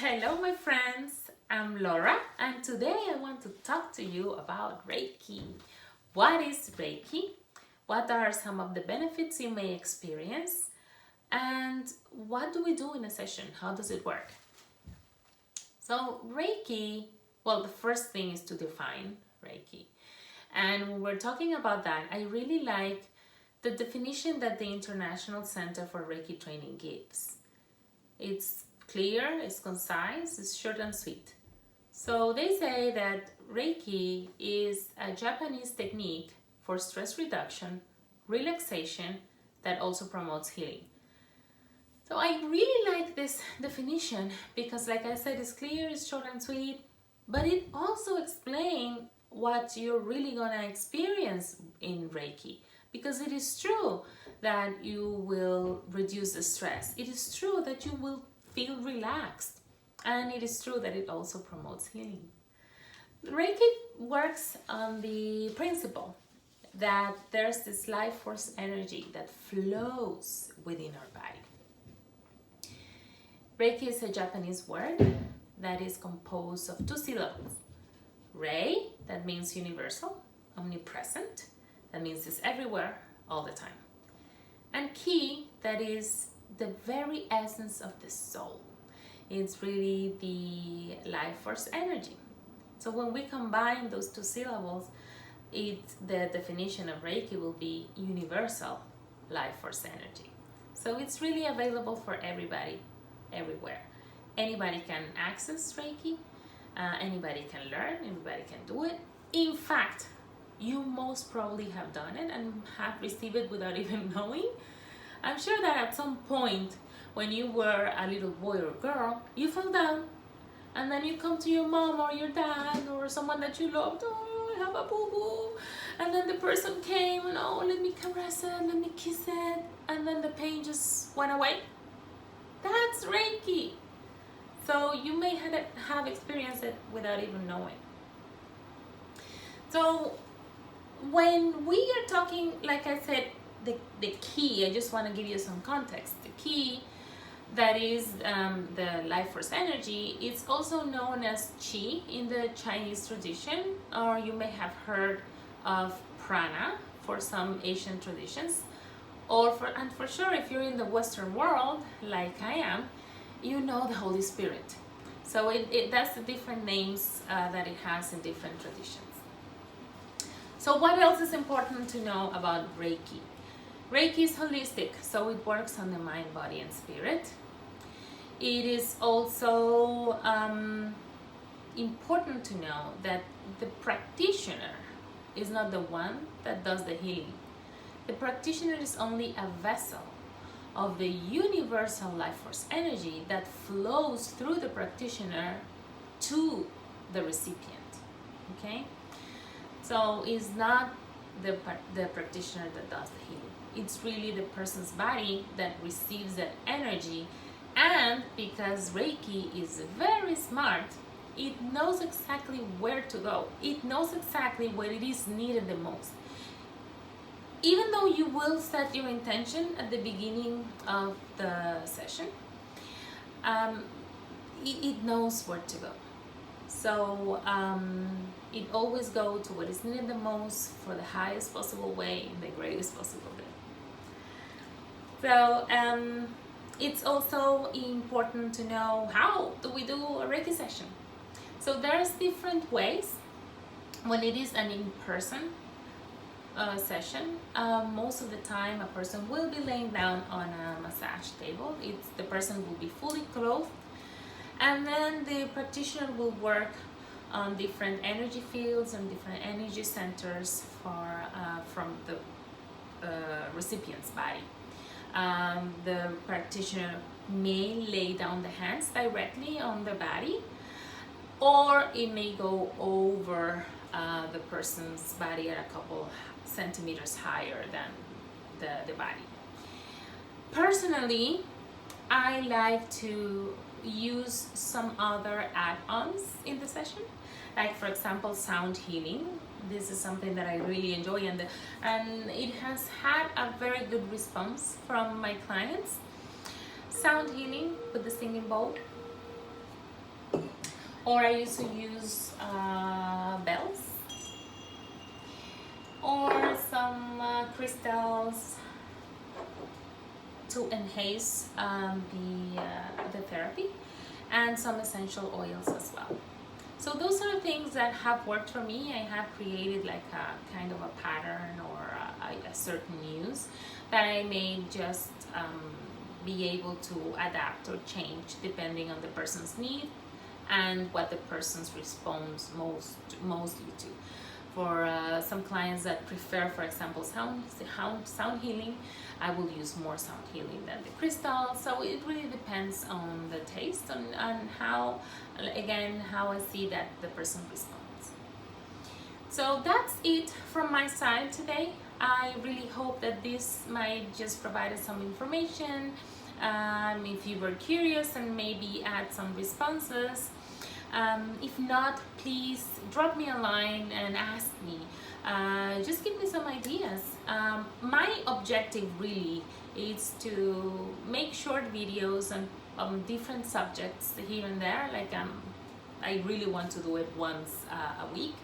Hello, my friends. I'm Laura, and today I want to talk to you about Reiki. What is Reiki? What are some of the benefits you may experience? And what do we do in a session? How does it work? So, Reiki, well, the first thing is to define Reiki. And when we're talking about that, I really like the definition that the International Center for Reiki Training gives. It's clear, it's concise, it's short and sweet. So they say that Reiki is a Japanese technique for stress reduction, relaxation that also promotes healing. So I really like this definition because, like I said, it's clear, it's short and sweet, but it also explains what you're really gonna experience in Reiki. Because it is true that you will reduce the stress. It is true that you will feel relaxed. And it is true that it also promotes healing. Reiki works on the principle that there's this life force energy that flows within our body. Reiki is a Japanese word that is composed of two syllables. Rei, that means universal, omnipresent, that means it's everywhere, all the time. And ki, that is the very essence of the soul. It's really the life force energy. So when we combine those two syllables, the definition of Reiki will be universal life force energy. So it's really available for everybody, everywhere. Anybody can access Reiki, anybody can learn, anybody can do it. In fact, you most probably have done it and have received it without even knowing. I'm sure that at some point when you were a little boy or girl, you fell down and then you come to your mom or your dad or someone that you loved, oh, I have a boo-boo. And then the person came and, oh, let me caress it, let me kiss it. And then the pain just went away. That's Reiki. So you may have experienced it without even knowing. So when we are talking, like I said, the key, I just want to give you some context. The key, that is the life force energy, it's also known as Qi in the Chinese tradition, or you may have heard of prana for some Asian traditions, and for sure if you're in the Western world, like I am, you know the Holy Spirit. So that's the different names that it has in different traditions. So what else is important to know about Reiki? Reiki is holistic, so it works on the mind, body, and spirit. It is also important to know that the practitioner is not the one that does the healing. The practitioner is only a vessel of the universal life force energy that flows through the practitioner to the recipient. Okay? So it's not the practitioner that does the healing. It's really the person's body that receives that energy. And because Reiki is very smart, it knows exactly where to go. It knows exactly where it is needed the most. Even though you will set your intention at the beginning of the session, it knows where to go. So it always goes to what is needed the most for the highest possible way in the greatest possible way. So it's also important to know, how do we do a Reiki session? So there's different ways. When it is an in-person session, most of the time a person will be laying down on a massage table. The person will be fully clothed, and then the practitioner will work on different energy fields and different energy centers from the recipient's body. The practitioner may lay down the hands directly on the body, or it may go over the person's body at a couple centimeters higher than the body. Personally, I like to use some other add-ons in the session, like for example sound healing. This is something that I really enjoy, and it has had a very good response from my clients. Sound healing with the singing bowl. or I used to use bells or some crystals to enhance the therapy, and some essential oils as well. So those are things that have worked for me. I have created like a kind of a pattern or a certain use that I may just be able to adapt or change depending on the person's need and what the person's responds mostly to. For some clients that prefer, for example, sound healing, I will use more sound healing than the crystal. So it really depends on the taste and how, again, how I see that the person responds. So that's it from my side today. I really hope that this might just provide some information. If you were curious, and maybe add some responses. If not, please drop me a line and ask me. Just give me some ideas. My objective really is to make short videos on different subjects here and there. Like I really want to do it once a week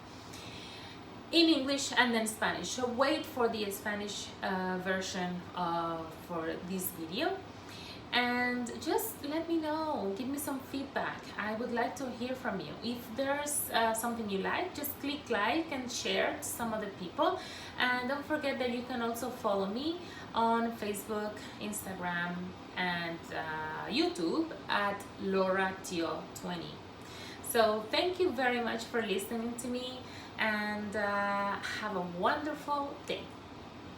in English and then Spanish. So wait for the Spanish version for this video. And just let me know, give me some feedback. I would like to hear from you. If there's something you like, just click like and share to some other people. And don't forget that you can also follow me on Facebook, Instagram, and YouTube at LauraTio20. So thank you very much for listening to me, and have a wonderful day.